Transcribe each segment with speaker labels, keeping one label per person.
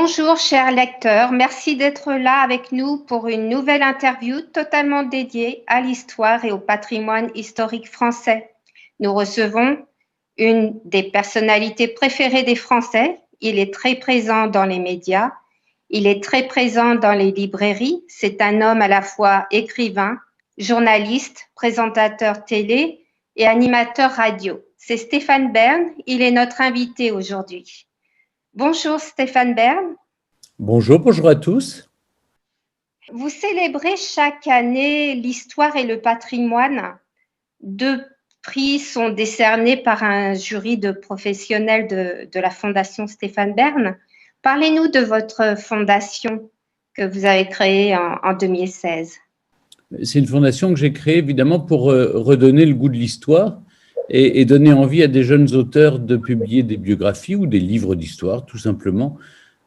Speaker 1: Bonjour chers lecteurs, merci d'être là avec nous pour une nouvelle interview totalement dédiée à l'histoire et au patrimoine historique français. Nous recevons une des personnalités préférées des Français. Il est très présent dans les médias, il est très présent dans les librairies. C'est un homme à la fois écrivain, journaliste, présentateur télé et animateur radio. C'est Stéphane Bern, il est notre invité aujourd'hui. Bonjour Stéphane Bern.
Speaker 2: Bonjour à tous.
Speaker 1: Vous célébrez chaque année l'histoire et le patrimoine. 2 prix sont décernés par un jury de professionnels de la Fondation Stéphane Bern. Parlez-nous de votre fondation que vous avez créée en 2016.
Speaker 2: C'est une fondation que j'ai créée évidemment pour redonner le goût de l'histoire et donner envie à des jeunes auteurs de publier des biographies ou des livres d'histoire, tout simplement.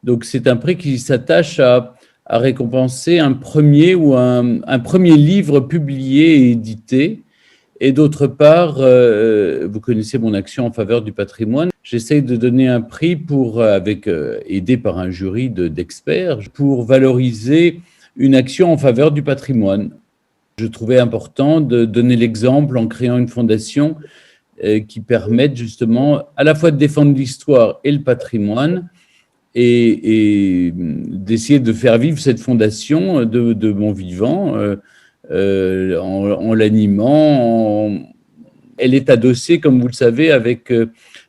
Speaker 2: Donc, c'est un prix qui s'attache à récompenser un premier livre publié et édité. Et d'autre part, vous connaissez mon action en faveur du patrimoine. J'essaie de donner un prix aidé par un jury d'experts, pour valoriser une action en faveur du patrimoine. Je trouvais important de donner l'exemple en créant une fondation qui permette justement à la fois de défendre l'histoire et le patrimoine et d'essayer de faire vivre cette fondation de mon vivant en l'animant. Elle est adossée, comme vous le savez,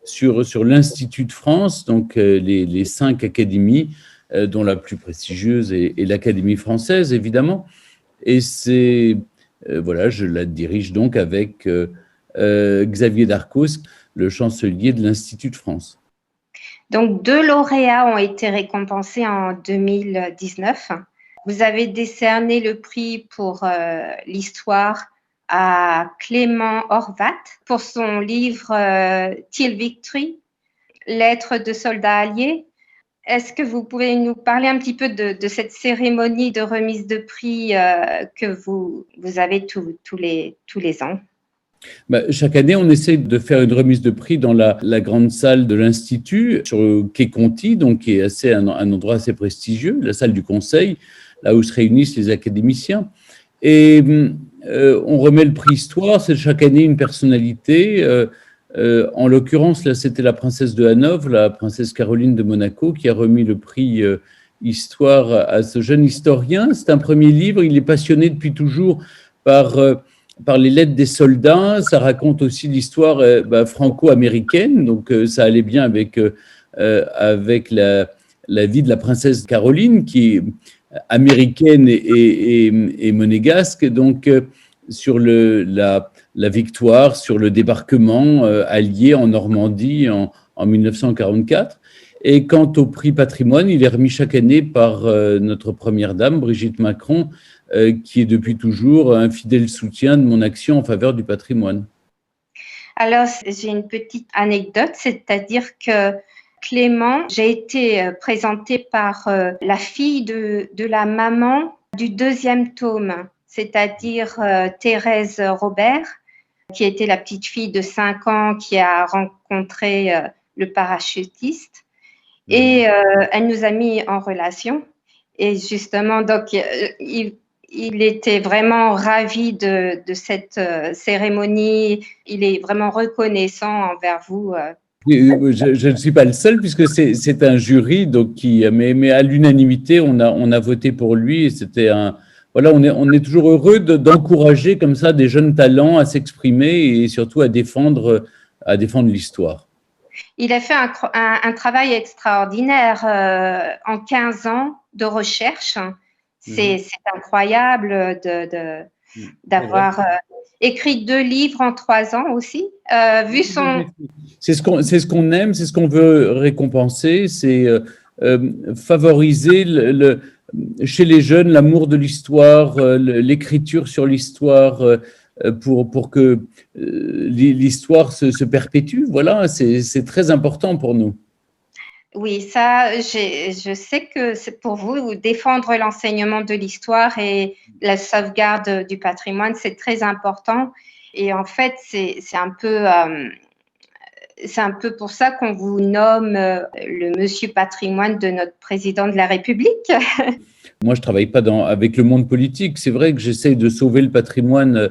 Speaker 2: sur l'Institut de France, donc les 5 académies, dont la plus prestigieuse est l'Académie française, évidemment. Et je la dirige donc avec Xavier Darcos, le chancelier de l'Institut de France.
Speaker 1: Donc, 2 lauréats ont été récompensés en 2019. Vous avez décerné le prix pour l'histoire à Clément Horvat pour son livre Till Victory, Lettres de soldats alliés. Est-ce que vous pouvez nous parler un petit peu de cette cérémonie de remise de prix que vous avez tous les ans?
Speaker 2: Chaque année, on essaie de faire une remise de prix dans la grande salle de l'Institut, sur le quai Conti, donc qui est un endroit assez prestigieux, la salle du Conseil, là où se réunissent les académiciens. Et on remet le prix Histoire, c'est chaque année une personnalité. En l'occurrence, là, c'était la princesse de Hanovre, la princesse Caroline de Monaco, qui a remis le prix Histoire à ce jeune historien. C'est un premier livre, il est passionné depuis toujours par les lettres des soldats. Ça raconte aussi l'histoire franco-américaine, donc ça allait bien avec la vie de la princesse Caroline, qui est américaine et monégasque, donc sur la victoire, sur le débarquement allié en Normandie en 1944. Et quant au prix patrimoine, il est remis chaque année par notre première dame, Brigitte Macron, qui est depuis toujours un fidèle soutien de mon action en faveur du patrimoine.
Speaker 1: Alors, j'ai une petite anecdote, c'est-à-dire que Clément, j'ai été présentée par la fille de la maman du 2e tome, c'est-à-dire Thérèse Robert, qui était la petite fille de 5 ans qui a rencontré le parachutiste. Et elle nous a mis en relation. Et justement, donc, il était vraiment ravi de cette cérémonie. Il est vraiment reconnaissant envers vous.
Speaker 2: Je ne suis pas le seul, puisque c'est un jury, donc mais à l'unanimité, on a voté pour lui. Et c'était on est toujours heureux d'encourager comme ça des jeunes talents à s'exprimer et surtout à défendre l'histoire.
Speaker 1: Il a fait un travail extraordinaire en 15 ans de recherche. C'est incroyable d'avoir écrit 2 livres en 3 ans aussi.
Speaker 2: C'est ce qu'on aime, c'est ce qu'on veut récompenser, c'est favoriser chez les jeunes l'amour de l'histoire, l'écriture sur l'histoire, pour que l'histoire se perpétue. Voilà, c'est très important pour nous.
Speaker 1: Oui, ça, je sais que c'est pour vous, défendre l'enseignement de l'histoire et la sauvegarde du patrimoine, c'est très important. Et en fait, c'est un peu c'est un peu pour ça qu'on vous nomme le monsieur patrimoine de notre président de la République.
Speaker 2: Moi, je ne travaille pas avec le monde politique. C'est vrai que j'essaie de sauver le patrimoine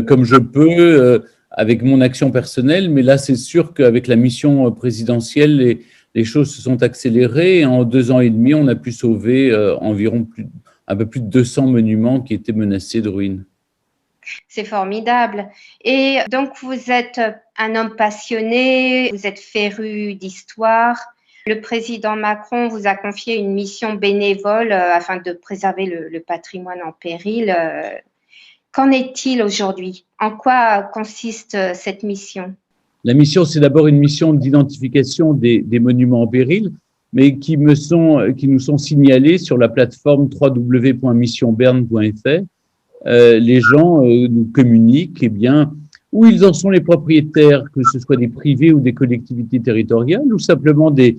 Speaker 2: comme je peux, avec mon action personnelle, mais là, c'est sûr qu'avec la mission présidentielle, les choses se sont accélérées. En 2 ans et demi, on a pu sauver environ un peu plus de 200 monuments qui étaient menacés de ruine.
Speaker 1: C'est formidable. Et donc, vous êtes un homme passionné, vous êtes féru d'histoire. Le président Macron vous a confié une mission bénévole afin de préserver le patrimoine en péril. Qu'en est-il aujourd'hui? En quoi consiste cette mission?
Speaker 2: La mission, c'est d'abord une mission d'identification des monuments en péril, mais qui nous sont signalés sur la plateforme www.missionberne.fr. Les gens nous communiquent où ils en sont les propriétaires, que ce soit des privés ou des collectivités territoriales, ou simplement des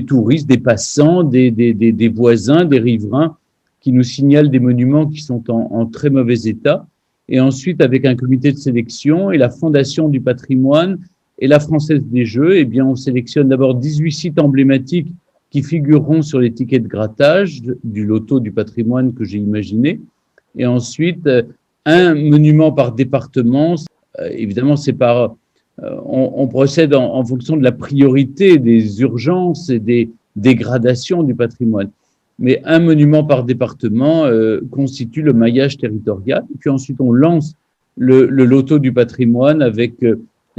Speaker 2: touristes, des passants, des voisins, des riverains, qui nous signalent des monuments qui sont en très mauvais état. Et ensuite, avec un comité de sélection et la Fondation du patrimoine et la Française des Jeux, on sélectionne d'abord 18 sites emblématiques qui figureront sur les tickets de grattage du loto du patrimoine que j'ai imaginé. Et ensuite, un monument par département. Évidemment, on procède en fonction de la priorité, des urgences et des dégradations du patrimoine. Mais un monument par département constitue le maillage territorial. Et puis ensuite, on lance le loto du patrimoine avec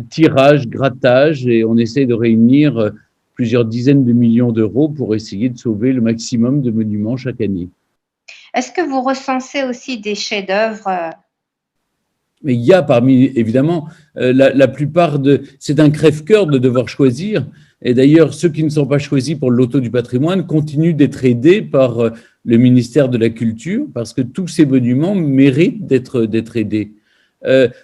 Speaker 2: tirage, grattage, et on essaie de réunir plusieurs dizaines de millions d'euros pour essayer de sauver le maximum de monuments chaque année.
Speaker 1: Est-ce que vous recensez aussi des chefs-d'œuvre?
Speaker 2: Mais il y a évidemment, la plupart c'est un crève-cœur de devoir choisir. Et d'ailleurs, ceux qui ne sont pas choisis pour le loto du patrimoine continuent d'être aidés par le ministère de la Culture, parce que tous ces monuments méritent d'être aidés.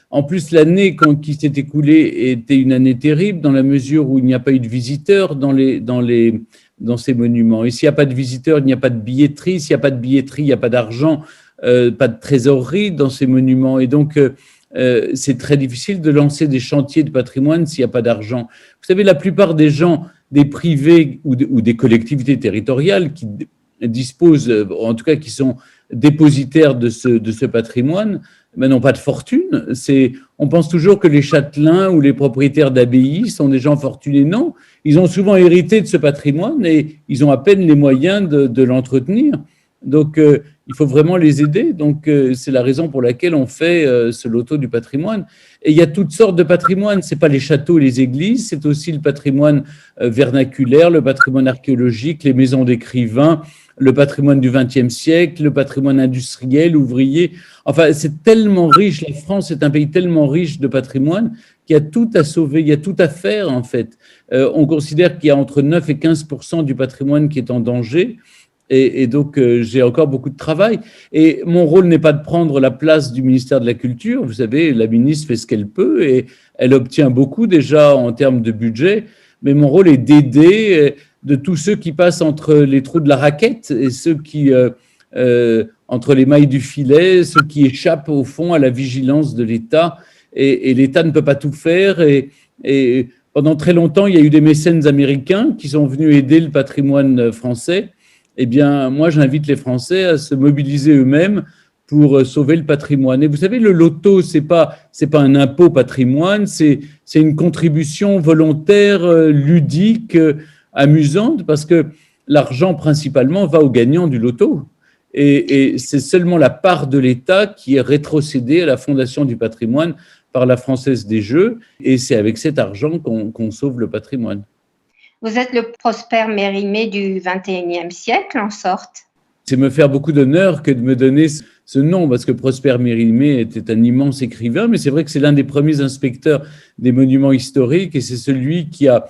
Speaker 2: En plus, l'année qui s'est écoulée était une année terrible, dans la mesure où il n'y a pas eu de visiteurs dans ces monuments. Et s'il n'y a pas de visiteurs, il n'y a pas de billetterie. S'il n'y a pas de billetterie, il n'y a pas d'argent, pas de trésorerie dans ces monuments. Et donc, c'est très difficile de lancer des chantiers de patrimoine s'il n'y a pas d'argent. Vous savez, la plupart des gens, des privés ou des collectivités territoriales qui disposent, en tout cas qui sont dépositaires de ce patrimoine, n'ont pas de fortune. On pense toujours que les châtelains ou les propriétaires d'abbayes sont des gens fortunés. Non, ils ont souvent hérité de ce patrimoine et ils ont à peine les moyens de l'entretenir. Donc, il faut vraiment les aider. Donc, c'est la raison pour laquelle on fait ce loto du patrimoine. Et il y a toutes sortes de patrimoines. Ce n'est pas les châteaux et les églises, c'est aussi le patrimoine vernaculaire, le patrimoine archéologique, les maisons d'écrivains, le patrimoine du XXe siècle, le patrimoine industriel, ouvrier. Enfin, c'est tellement riche. La France est un pays tellement riche de patrimoine qu'il y a tout à sauver, il y a tout à faire, en fait. On considère qu'il y a entre 9 et 15% du patrimoine qui est en danger. Et donc, j'ai encore beaucoup de travail. Et mon rôle n'est pas de prendre la place du ministère de la Culture. Vous savez, la ministre fait ce qu'elle peut et elle obtient beaucoup déjà en termes de budget. Mais mon rôle est d'aider de tous ceux qui passent entre les trous de la raquette et ceux qui, entre les mailles du filet, ceux qui échappent au fond à la vigilance de l'État. Et l'État ne peut pas tout faire. Et pendant très longtemps, il y a eu des mécènes américains qui sont venus aider le patrimoine français. Eh bien, moi, j'invite les Français à se mobiliser eux-mêmes pour sauver le patrimoine. Et vous savez, le loto, c'est pas un impôt patrimoine, c'est une contribution volontaire, ludique, amusante, parce que l'argent, principalement, va aux gagnants du loto. Et c'est seulement la part de l'État qui est rétrocédée à la Fondation du patrimoine par la Française des Jeux. Et c'est avec cet argent qu'on sauve le patrimoine.
Speaker 1: Vous êtes le Prosper Mérimée du XXIe siècle, en sorte.
Speaker 2: C'est me faire beaucoup d'honneur que de me donner ce nom, parce que Prosper Mérimée était un immense écrivain, mais c'est vrai que c'est l'un des premiers inspecteurs des monuments historiques et c'est celui qui a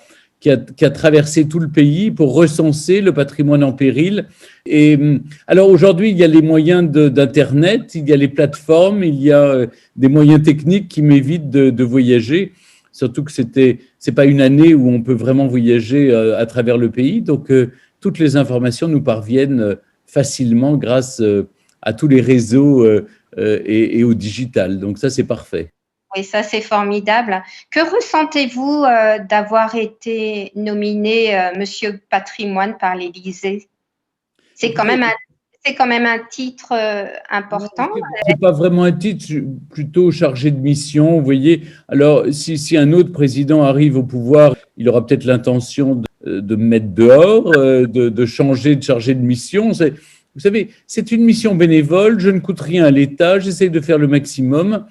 Speaker 2: traversé tout le pays pour recenser le patrimoine en péril. Et alors aujourd'hui, il y a les moyens d'Internet, il y a les plateformes, il y a des moyens techniques qui m'évitent de voyager. Surtout que c'est pas une année où on peut vraiment voyager à travers le pays. Donc, toutes les informations nous parviennent facilement grâce à tous les réseaux et au digital. Donc, ça, c'est parfait.
Speaker 1: Oui, ça c'est formidable. Que ressentez-vous d'avoir été nominé Monsieur Patrimoine par l'Élysée? C'est quand même un titre important.
Speaker 2: C'est pas vraiment un titre, je suis plutôt chargé de mission, vous voyez. Alors, si un autre président arrive au pouvoir, il aura peut-être l'intention de me mettre dehors, de changer de chargé de mission. Vous savez, c'est une mission bénévole, je ne coûte rien à l'État, j'essaie de faire le maximum.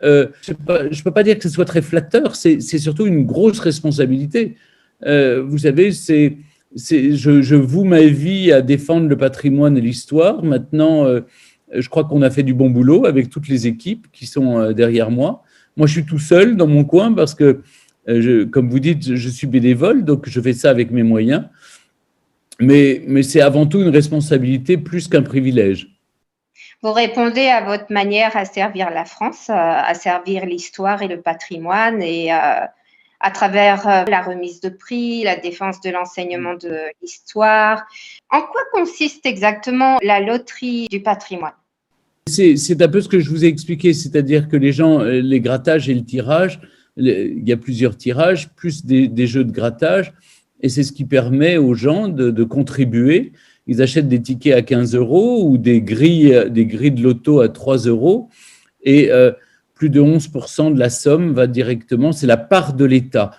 Speaker 2: Je ne peux pas dire que ce soit très flatteur, c'est surtout une grosse responsabilité. Vous savez, je voue ma vie à défendre le patrimoine et l'histoire. Maintenant, je crois qu'on a fait du bon boulot avec toutes les équipes qui sont derrière moi. Moi, je suis tout seul dans mon coin parce que, comme vous dites, je suis bénévole, donc je fais ça avec mes moyens. Mais c'est avant tout une responsabilité plus qu'un privilège.
Speaker 1: Vous répondez à votre manière à servir la France, à servir l'histoire et le patrimoine, et à travers la remise de prix, la défense de l'enseignement de l'histoire. En quoi consiste exactement la loterie du patrimoine?
Speaker 2: C'est un peu ce que je vous ai expliqué, c'est-à-dire que les gens, les grattages et le tirage, il y a plusieurs tirages, plus des jeux de grattage, et c'est ce qui permet aux gens de contribuer. Ils achètent des tickets à 15 € ou des grilles de loto à 3 €, et plus de 11% de la somme va directement, c'est la part de l'État.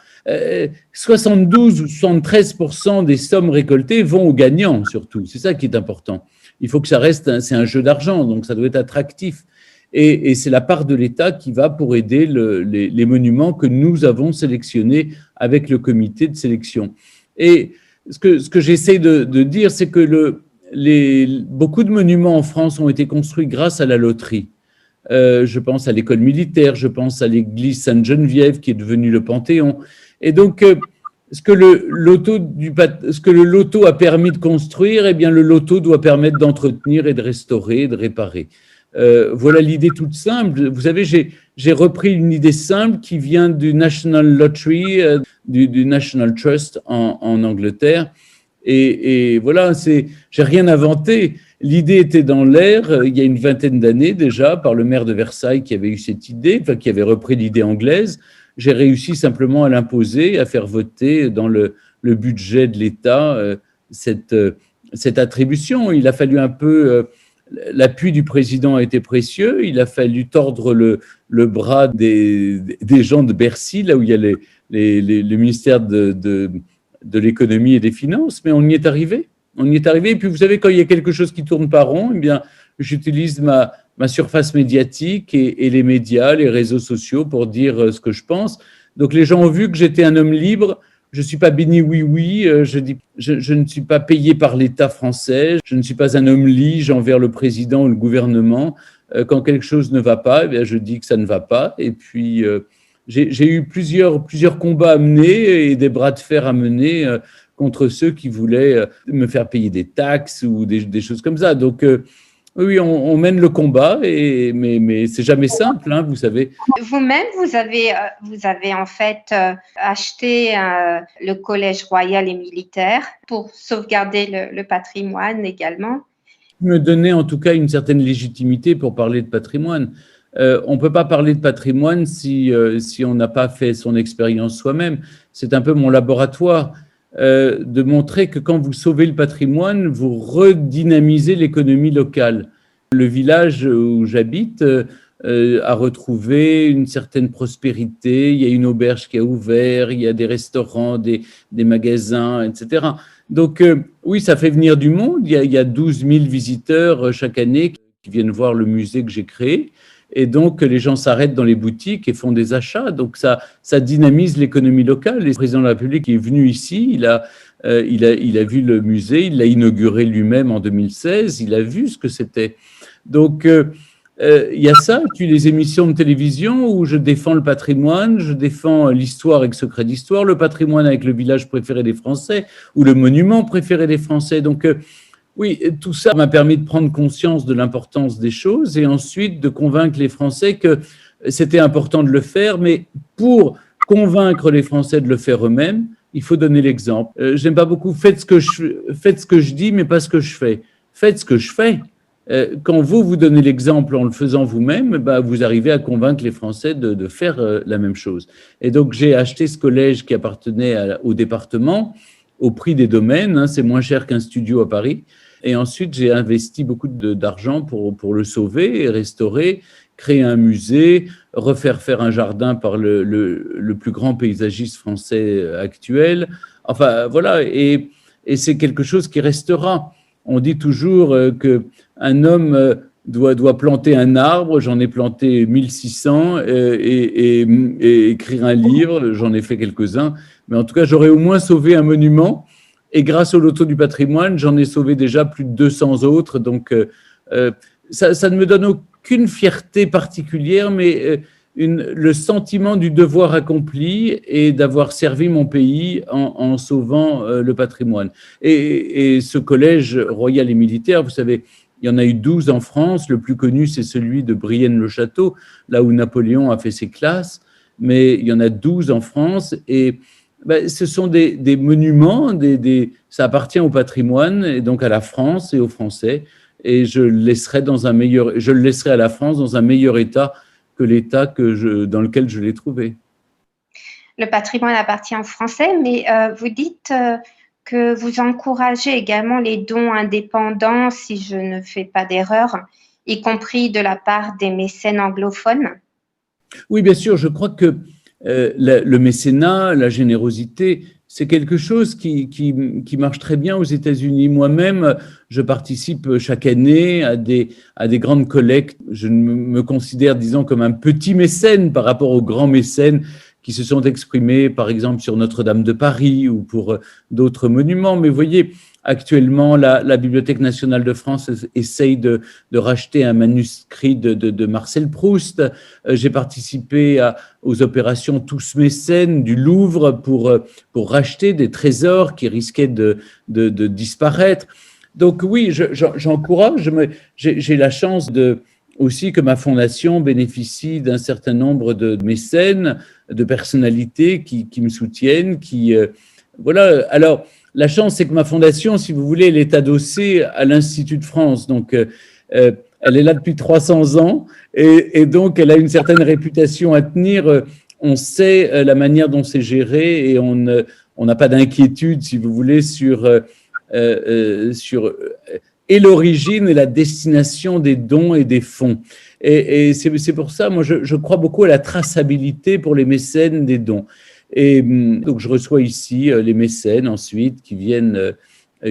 Speaker 2: 72 ou 73% des sommes récoltées vont aux gagnants, surtout. C'est ça qui est important. Il faut que ça reste, c'est un jeu d'argent, donc ça doit être attractif. Et c'est la part de l'État qui va pour aider les monuments que nous avons sélectionnés avec le comité de sélection. Et ce que j'essaie de dire, c'est que beaucoup de monuments en France ont été construits grâce à la loterie. Je pense à l'école militaire, je pense à l'église Sainte-Geneviève qui est devenue le Panthéon. Et donc, ce que le loto a permis de construire, eh bien, le loto doit permettre d'entretenir et de restaurer et de réparer. Voilà l'idée toute simple. Vous savez, j'ai repris une idée simple qui vient du National Lottery, du National Trust en Angleterre. Et voilà, j'ai rien inventé. L'idée était dans l'air il y a une vingtaine d'années déjà par le maire de Versailles qui avait eu cette idée, enfin qui avait repris l'idée anglaise. J'ai réussi simplement à l'imposer, à faire voter dans le budget de l'État cette attribution. Il a fallu un peu… L'appui du président a été précieux. Il a fallu tordre le bras des gens de Bercy, là où il y a le ministère de l'économie et des finances, mais on y est arrivé. On y est arrivé. Et puis, vous savez, quand il y a quelque chose qui tourne pas rond, eh bien, j'utilise ma surface médiatique et les médias, les réseaux sociaux pour dire ce que je pense. Donc, les gens ont vu que j'étais un homme libre. Je ne suis pas béni oui-oui, je ne suis pas payé par l'État français, je ne suis pas un homme lige envers le président ou le gouvernement. Quand quelque chose ne va pas, eh bien, je dis que ça ne va pas. Et puis, j'ai eu plusieurs combats à mener et des bras de fer à mener contre ceux qui voulaient me faire payer des taxes ou des choses comme ça. Donc, oui, on mène le combat, mais c'est jamais simple, hein, vous savez.
Speaker 1: Vous-même, vous avez en fait acheté le Collège royal et militaire pour sauvegarder le patrimoine également.
Speaker 2: Me donner en tout cas une certaine légitimité pour parler de patrimoine. On ne peut pas parler de patrimoine si on n'a pas fait son expérience soi-même. C'est un peu mon laboratoire. De montrer que quand vous sauvez le patrimoine, vous redynamisez l'économie locale. Le village où j'habite a retrouvé une certaine prospérité, il y a une auberge qui a ouvert, il y a des restaurants, des magasins, etc. Donc oui, ça fait venir du monde, il y a 12 000 visiteurs chaque année qui viennent voir le musée que j'ai créé. Et donc, les gens s'arrêtent dans les boutiques et font des achats. Donc, ça dynamise l'économie locale. Le président de la République est venu ici, il a vu le musée, il l'a inauguré lui-même en 2016, il a vu ce que c'était. Donc, il y a ça, et puis les émissions de télévision où je défends le patrimoine, je défends l'histoire avec Secret d'Histoire, le patrimoine avec le village préféré des Français ou le monument préféré des Français. Donc, oui, tout ça m'a permis de prendre conscience de l'importance des choses et ensuite de convaincre les Français que c'était important de le faire, mais pour convaincre les Français de le faire eux-mêmes, il faut donner l'exemple. J'aime pas beaucoup « faites ce que je dis, mais pas ce que je fais ». Faites ce que je fais, Quand vous donnez l'exemple en le faisant vous-même, vous arrivez à convaincre les Français de faire la même chose. Et donc, j'ai acheté ce collège qui appartenait au département, au prix des domaines, hein, c'est moins cher qu'un studio à Paris. Et ensuite, j'ai investi beaucoup d'argent pour le sauver et restaurer, créer un musée, refaire faire un jardin par le plus grand paysagiste français actuel. Enfin, voilà, et c'est quelque chose qui restera. On dit toujours qu'un homme doit planter un arbre, j'en ai planté 1600, et écrire un livre, j'en ai fait quelques-uns, mais en tout cas, j'aurais au moins sauvé un monument. Et grâce au loto du patrimoine, j'en ai sauvé déjà plus de 200 autres. Donc, ça ne me donne aucune fierté particulière, mais le sentiment du devoir accompli et d'avoir servi mon pays en sauvant le patrimoine. Et ce collège royal et militaire, vous savez, il y en a eu 12 en France. Le plus connu, c'est celui de Brienne-le-Château, là où Napoléon a fait ses classes. Mais il y en a 12 en France. Et ce sont des monuments, ça appartient au patrimoine et donc à la France et aux Français. Et je le laisserai à la France dans un meilleur état que l'état dans lequel je l'ai trouvé.
Speaker 1: Le patrimoine appartient aux Français, mais vous dites que vous encouragez également les dons indépendants, si je ne fais pas d'erreur, y compris de la part des mécènes anglophones.
Speaker 2: Oui, bien sûr, je crois que le mécénat, la générosité, c'est quelque chose qui marche très bien aux États-Unis. Moi-même, je participe chaque année à des grandes collectes. Je me considère, disons, comme un petit mécène par rapport aux grands mécènes qui se sont exprimés, par exemple, sur Notre-Dame de Paris ou pour d'autres monuments. Mais vous voyez, actuellement, la Bibliothèque nationale de France essaye de racheter un manuscrit de Marcel Proust. J'ai participé aux opérations Tous mécènes du Louvre pour racheter des trésors qui risquaient de disparaître. Donc oui, j'encourage. J'ai la chance aussi que ma fondation bénéficie d'un certain nombre de mécènes, de personnalités qui me soutiennent, voilà. Alors, la chance, c'est que ma fondation, si vous voulez, elle est adossée à l'Institut de France. Donc, elle est là depuis 300 ans et donc elle a une certaine réputation à tenir. On sait la manière dont c'est géré et on n'a pas d'inquiétude, si vous voulez, sur et l'origine et la destination des dons et des fonds. Et c'est pour ça, moi, je crois beaucoup à la traçabilité pour les mécènes des dons. Et donc, je reçois ici les mécènes ensuite qui viennent,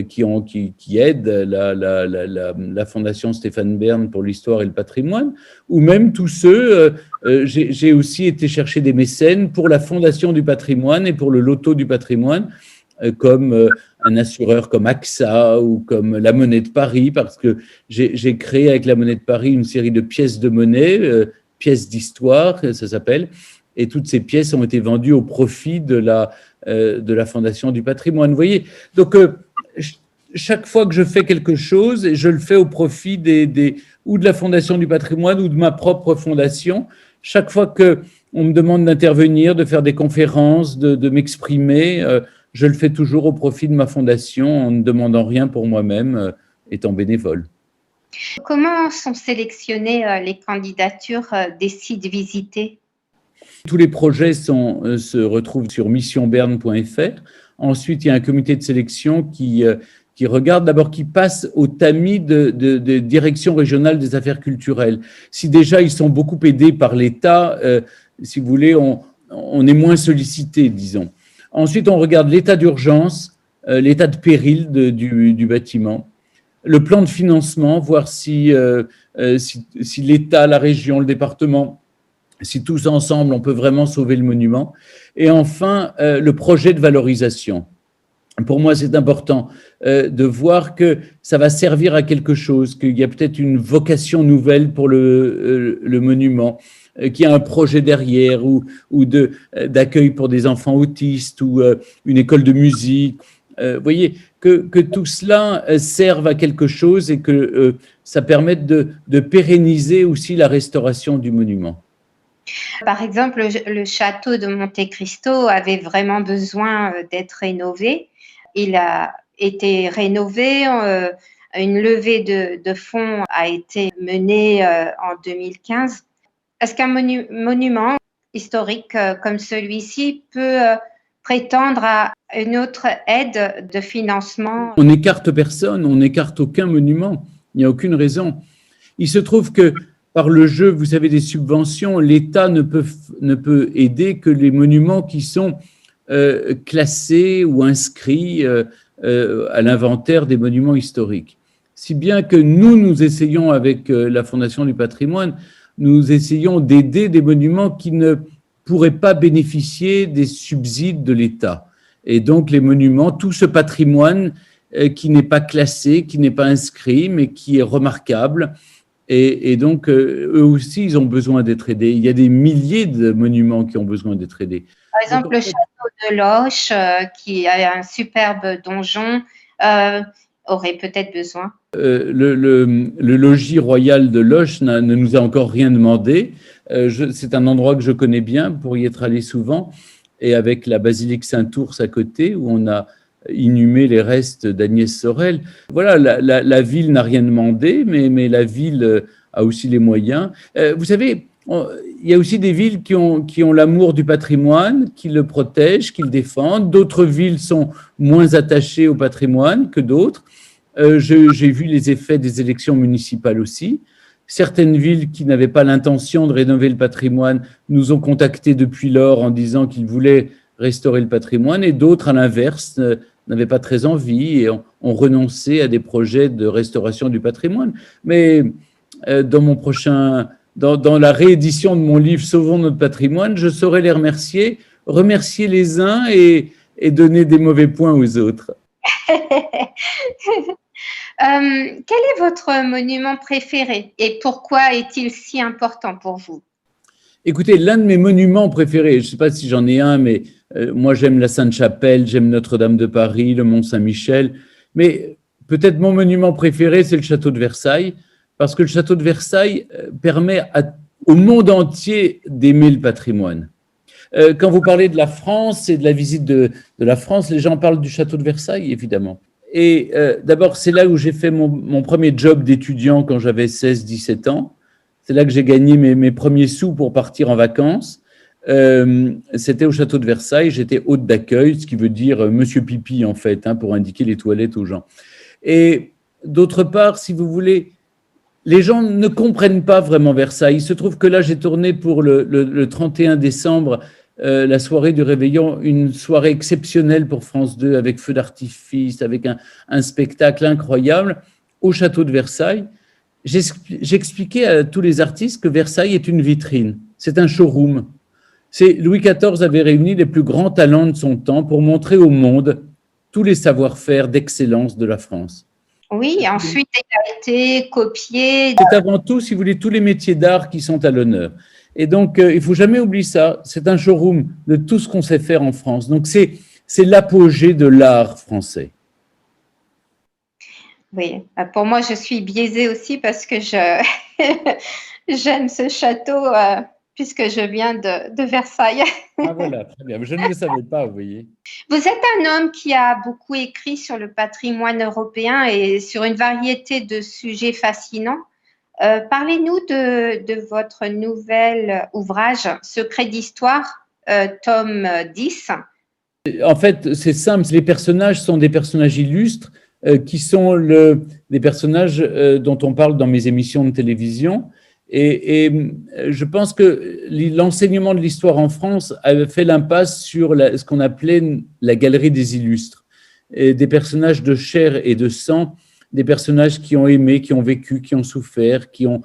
Speaker 2: qui aident la Fondation Stéphane Bern pour l'histoire et le patrimoine, ou même tous ceux, j'ai aussi été chercher des mécènes pour la Fondation du patrimoine et pour le loto du patrimoine, comme un assureur comme AXA ou comme la Monnaie de Paris, parce que j'ai créé avec la Monnaie de Paris une série de pièces de monnaie, pièces d'histoire, ça s'appelle, et toutes ces pièces ont été vendues au profit de la Fondation du patrimoine. Vous voyez, donc chaque fois que je fais quelque chose, je le fais au profit ou de la Fondation du patrimoine ou de ma propre fondation. Chaque fois qu'on me demande d'intervenir, de faire des conférences, de m'exprimer, je le fais toujours au profit de ma fondation en ne demandant rien pour moi-même, étant bénévole.
Speaker 1: Comment sont sélectionnées les candidatures des sites visités ?
Speaker 2: Tous les projets se retrouvent sur missionberne.fr. Ensuite, il y a un comité de sélection qui regarde, d'abord, qui passe au tamis de Direction régionale des affaires culturelles. Si déjà ils sont beaucoup aidés par l'État, si vous voulez, on est moins sollicité, disons. Ensuite, on regarde l'état d'urgence, l'état de péril du bâtiment, le plan de financement, voir si l'État, la région, le département, si tous ensemble, on peut vraiment sauver le monument. Et enfin, le projet de valorisation. Pour moi, c'est important de voir que ça va servir à quelque chose, qu'il y a peut-être une vocation nouvelle pour le monument, qu'il y a un projet derrière ou d'accueil pour des enfants autistes ou une école de musique. Vous voyez, que tout cela serve à quelque chose et que ça permette de pérenniser aussi la restauration du monument.
Speaker 1: Par exemple, le château de Monte Cristo avait vraiment besoin d'être rénové. Il a été rénové une levée de fonds a été menée en 2015. Est-ce qu'un monument historique comme celui-ci peut prétendre à une autre aide de financement?
Speaker 2: On n'écarte personne, on n'écarte aucun monument. Il n'y a aucune raison. Il se trouve que par le jeu, vous savez, des subventions, l'État ne peut aider que les monuments qui sont classés ou inscrits à l'inventaire des monuments historiques. Si bien que nous essayons avec la Fondation du patrimoine, nous essayons d'aider des monuments qui ne pourraient pas bénéficier des subsides de l'État. Et donc les monuments, tout ce patrimoine qui n'est pas classé, qui n'est pas inscrit, mais qui est remarquable. Et donc, eux aussi, ils ont besoin d'être aidés. Il y a des milliers de monuments qui ont besoin d'être aidés.
Speaker 1: Par exemple, le château de Loches, qui a un superbe donjon, aurait peut-être besoin.
Speaker 2: Le logis royal de Loches ne nous a encore rien demandé. C'est un endroit que je connais bien pour y être allé souvent, et avec la basilique Saint-Ours à côté, où on a inhumé les restes d'Agnès Sorel. Voilà, la ville n'a rien demandé, mais la ville a aussi les moyens. Vous savez, il y a aussi des villes qui ont l'amour du patrimoine, qui le protègent, qui le défendent. D'autres villes sont moins attachées au patrimoine que d'autres. J'ai vu les effets des élections municipales aussi. Certaines villes qui n'avaient pas l'intention de rénover le patrimoine nous ont contactés depuis lors en disant qu'ils voulaient restaurer le patrimoine, et d'autres, à l'inverse, n'avaient pas très envie et ont renoncé à des projets de restauration du patrimoine. Mais dans la réédition de mon livre « Sauvons notre patrimoine », je saurais les remercier les uns et donner des mauvais points aux autres.
Speaker 1: Quel est votre monument préféré et pourquoi est-il si important pour vous?
Speaker 2: Écoutez, l'un de mes monuments préférés, je ne sais pas si j'en ai un, mais moi j'aime la Sainte-Chapelle, j'aime Notre-Dame de Paris, le Mont-Saint-Michel, mais peut-être mon monument préféré, c'est le château de Versailles, parce que le château de Versailles permet au monde entier d'aimer le patrimoine. Quand vous parlez de la France et de la visite de la France, les gens parlent du château de Versailles, évidemment. Et d'abord, c'est là où j'ai fait mon premier job d'étudiant quand j'avais 16-17 ans. C'est là que j'ai gagné mes premiers sous pour partir en vacances. C'était au château de Versailles. J'étais hôte d'accueil, ce qui veut dire Monsieur Pipi, en fait, pour indiquer les toilettes aux gens. Et d'autre part, si vous voulez, les gens ne comprennent pas vraiment Versailles. Il se trouve que là, j'ai tourné pour le 31 décembre, la soirée du Réveillon, une soirée exceptionnelle pour France 2, avec feu d'artifice, avec un spectacle incroyable, au château de Versailles. J'expliquais à tous les artistes que Versailles est une vitrine, c'est un showroom. Louis XIV avait réuni les plus grands talents de son temps pour montrer au monde tous les savoir-faire d'excellence de la France.
Speaker 1: Oui, ensuite, il a été copié.
Speaker 2: C'est avant tout, si vous voulez, tous les métiers d'art qui sont à l'honneur. Et donc, il ne faut jamais oublier ça. C'est un showroom de tout ce qu'on sait faire en France. Donc, c'est l'apogée de l'art français.
Speaker 1: Oui, pour moi, je suis biaisée aussi parce que j'aime ce château puisque je viens de Versailles.
Speaker 2: Ah voilà, très bien. Je ne le savais pas, vous voyez.
Speaker 1: Vous êtes un homme qui a beaucoup écrit sur le patrimoine européen et sur une variété de sujets fascinants. Parlez-nous de votre nouvel ouvrage, Secrets d'histoire, tome 10.
Speaker 2: En fait, c'est simple, les personnages sont des personnages illustres qui sont des personnages dont on parle dans mes émissions de télévision. Et je pense que l'enseignement de l'histoire en France avait fait l'impasse sur ce qu'on appelait la galerie des illustres, et des personnages de chair et de sang, des personnages qui ont aimé, qui ont vécu, qui ont souffert, qui ont…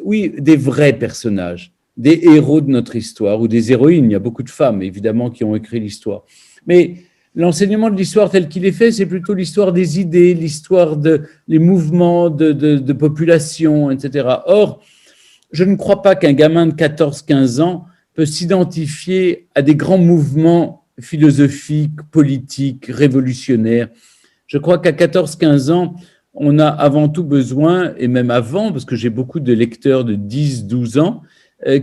Speaker 2: oui, des vrais personnages, des héros de notre histoire, ou des héroïnes. Il y a beaucoup de femmes, évidemment, qui ont écrit l'histoire. Mais l'enseignement de l'histoire tel qu'il est fait, c'est plutôt l'histoire des idées, l'histoire des mouvements de population, etc. Or, je ne crois pas qu'un gamin de 14-15 ans peut s'identifier à des grands mouvements philosophiques, politiques, révolutionnaires. Je crois qu'à 14-15 ans, on a avant tout besoin, et même avant, parce que j'ai beaucoup de lecteurs de 10-12 ans,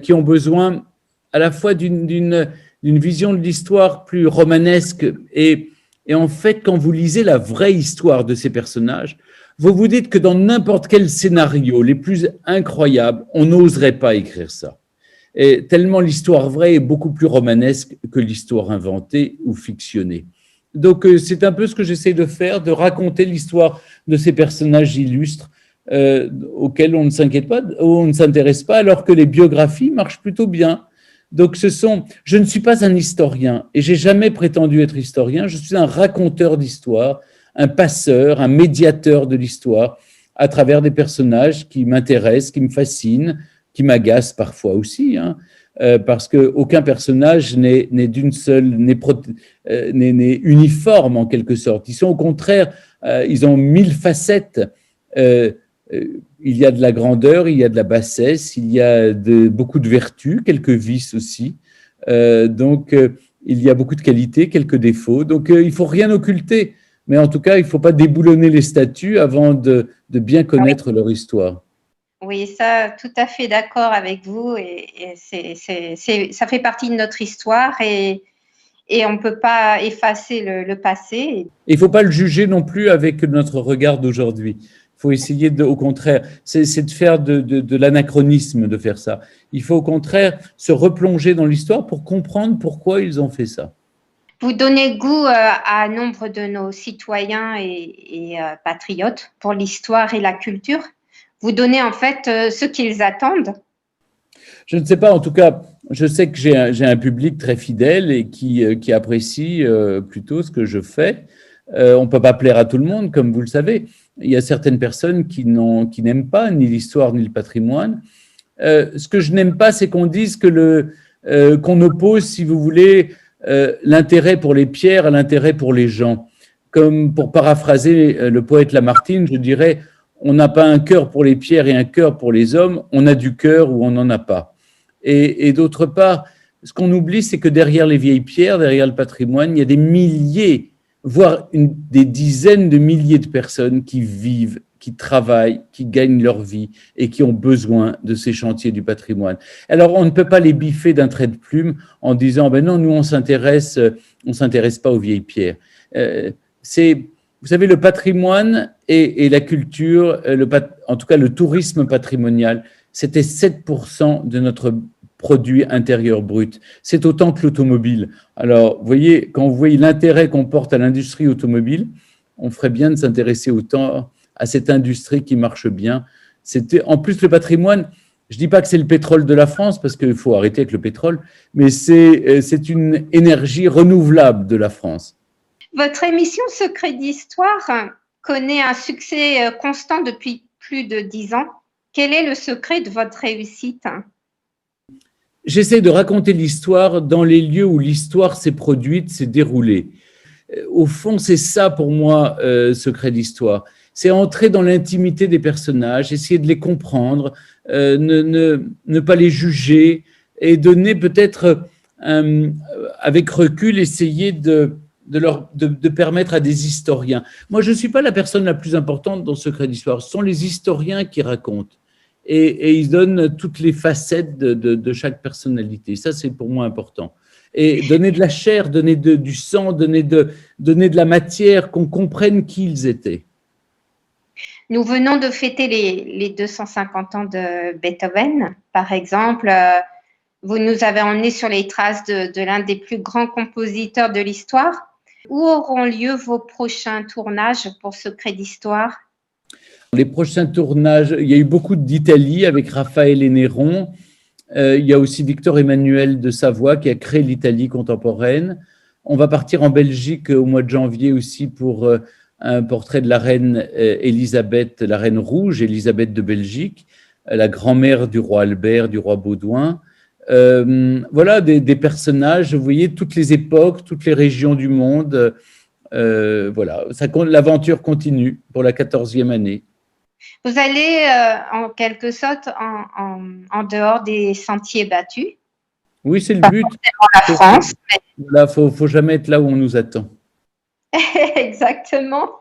Speaker 2: qui ont besoin à la fois d'une vision de l'histoire plus romanesque. Et en fait, quand vous lisez la vraie histoire de ces personnages, Vous vous dites que dans n'importe quel scénario, les plus incroyables, on n'oserait pas écrire ça. Et tellement l'histoire vraie est beaucoup plus romanesque que l'histoire inventée ou fictionnée. Donc, c'est un peu ce que j'essaie de faire, de raconter l'histoire de ces personnages illustres auxquels on ne s'inquiète pas, ou on ne s'intéresse pas, alors que les biographies marchent plutôt bien. Donc, je ne suis pas un historien et j'ai jamais prétendu être historien. Je suis un raconteur d'histoire, un passeur, un médiateur de l'histoire à travers des personnages qui m'intéressent, qui me fascinent, qui m'agacent parfois aussi, hein, parce qu'aucun personnage n'est d'une seule, n'est uniforme en quelque sorte. Ils sont au contraire, ils ont 1000 facettes. Il y a de la grandeur, il y a de la bassesse, il y a beaucoup de vertus, quelques vices aussi. Donc, il y a beaucoup de qualités, quelques défauts. Donc, il ne faut rien occulter. Mais en tout cas, il ne faut pas déboulonner les statues avant de bien connaître leur histoire.
Speaker 1: Oui, ça, tout à fait d'accord avec vous. Et ça fait partie de notre histoire et on ne peut pas effacer le passé.
Speaker 2: Il ne faut pas le juger non plus avec notre regard d'aujourd'hui. Il faut essayer, au contraire, c'est de faire de l'anachronisme de faire ça. Il faut au contraire se replonger dans l'histoire pour comprendre pourquoi ils ont fait ça.
Speaker 1: Vous donnez goût à nombre de nos citoyens et patriotes pour l'histoire et la culture. Vous donnez en fait ce qu'ils attendent.
Speaker 2: Je ne sais pas, en tout cas, je sais que j'ai un public très fidèle et qui apprécie plutôt ce que je fais. On ne peut pas plaire à tout le monde, comme vous le savez. Il y a certaines personnes qui n'aiment pas ni l'histoire ni le patrimoine. Ce que je n'aime pas, c'est qu'on dise qu'on oppose, si vous voulez, l'intérêt pour les pierres à l'intérêt pour les gens. Comme pour paraphraser le poète Lamartine, je dirais, on n'a pas un cœur pour les pierres et un cœur pour les hommes, on a du cœur ou on n'en a pas. Et d'autre part, ce qu'on oublie, c'est que derrière les vieilles pierres, derrière le patrimoine, il y a des milliers, voire des dizaines de milliers de personnes qui vivent, qui travaillent, qui gagnent leur vie et qui ont besoin de ces chantiers du patrimoine. Alors, on ne peut pas les biffer d'un trait de plume en disant, ben non, nous, on s'intéresse pas aux vieilles pierres. Vous savez, le patrimoine et la culture, en tout cas le tourisme patrimonial, c'était 7% de notre produit intérieur brut. C'est autant que l'automobile. Alors, vous voyez, quand vous voyez l'intérêt qu'on porte à l'industrie automobile, on ferait bien de s'intéresser autant à cette industrie qui marche bien. En plus, le patrimoine, je ne dis pas que c'est le pétrole de la France, parce qu'il faut arrêter avec le pétrole, mais c'est une énergie renouvelable de la France.
Speaker 1: Votre émission Secret d'Histoire connaît un succès constant depuis plus de 10 ans. Quel est le secret de votre réussite?
Speaker 2: J'essaie de raconter l'histoire dans les lieux où l'histoire s'est produite, s'est déroulée. Au fond, c'est ça pour moi, Secret d'Histoire. C'est entrer dans l'intimité des personnages, essayer de les comprendre, ne pas les juger et donner peut-être, avec recul, essayer de permettre à des historiens. Moi, je ne suis pas la personne la plus importante dans Secret d'Histoire. Ce sont les historiens qui racontent. Et ils donnent toutes les facettes de chaque personnalité. Ça, c'est pour moi important. Et donner de la chair, donner du sang, donner de la matière, qu'on comprenne qui ils étaient.
Speaker 1: Nous venons de fêter les 250 ans de Beethoven, par exemple. Vous nous avez emmenés sur les traces de l'un des plus grands compositeurs de l'histoire. Où auront lieu vos prochains tournages pour Secret d'Histoire?
Speaker 2: Les prochains tournages, il y a eu beaucoup d'Italie avec Raphaël et Néron. Il y a aussi Victor Emmanuel de Savoie qui a créé l'Italie contemporaine. On va partir en Belgique au mois de janvier aussi pour un portrait de la reine Élisabeth, la reine rouge, Élisabeth de Belgique, la grand-mère du roi Albert, du roi Baudouin. Voilà des personnages, vous voyez, toutes les époques, toutes les régions du monde. Voilà, l'aventure continue pour la 14e année.
Speaker 1: Vous allez en quelque sorte en dehors des sentiers battus.
Speaker 2: Oui, c'est le but.
Speaker 1: La France.
Speaker 2: Là, faut jamais être là où on nous attend.
Speaker 1: Exactement.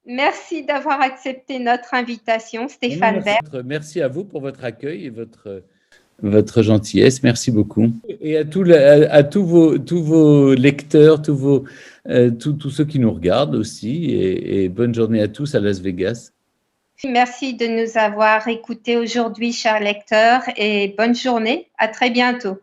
Speaker 1: Merci d'avoir accepté notre invitation, Stéphane Bert.
Speaker 2: Merci à vous pour votre accueil et votre votre gentillesse. Merci beaucoup. Et à tous vos lecteurs, tous ceux qui nous regardent aussi. Et bonne journée à tous à Las Vegas.
Speaker 1: Merci de nous avoir écoutés aujourd'hui, chers lecteurs, et bonne journée. À très bientôt.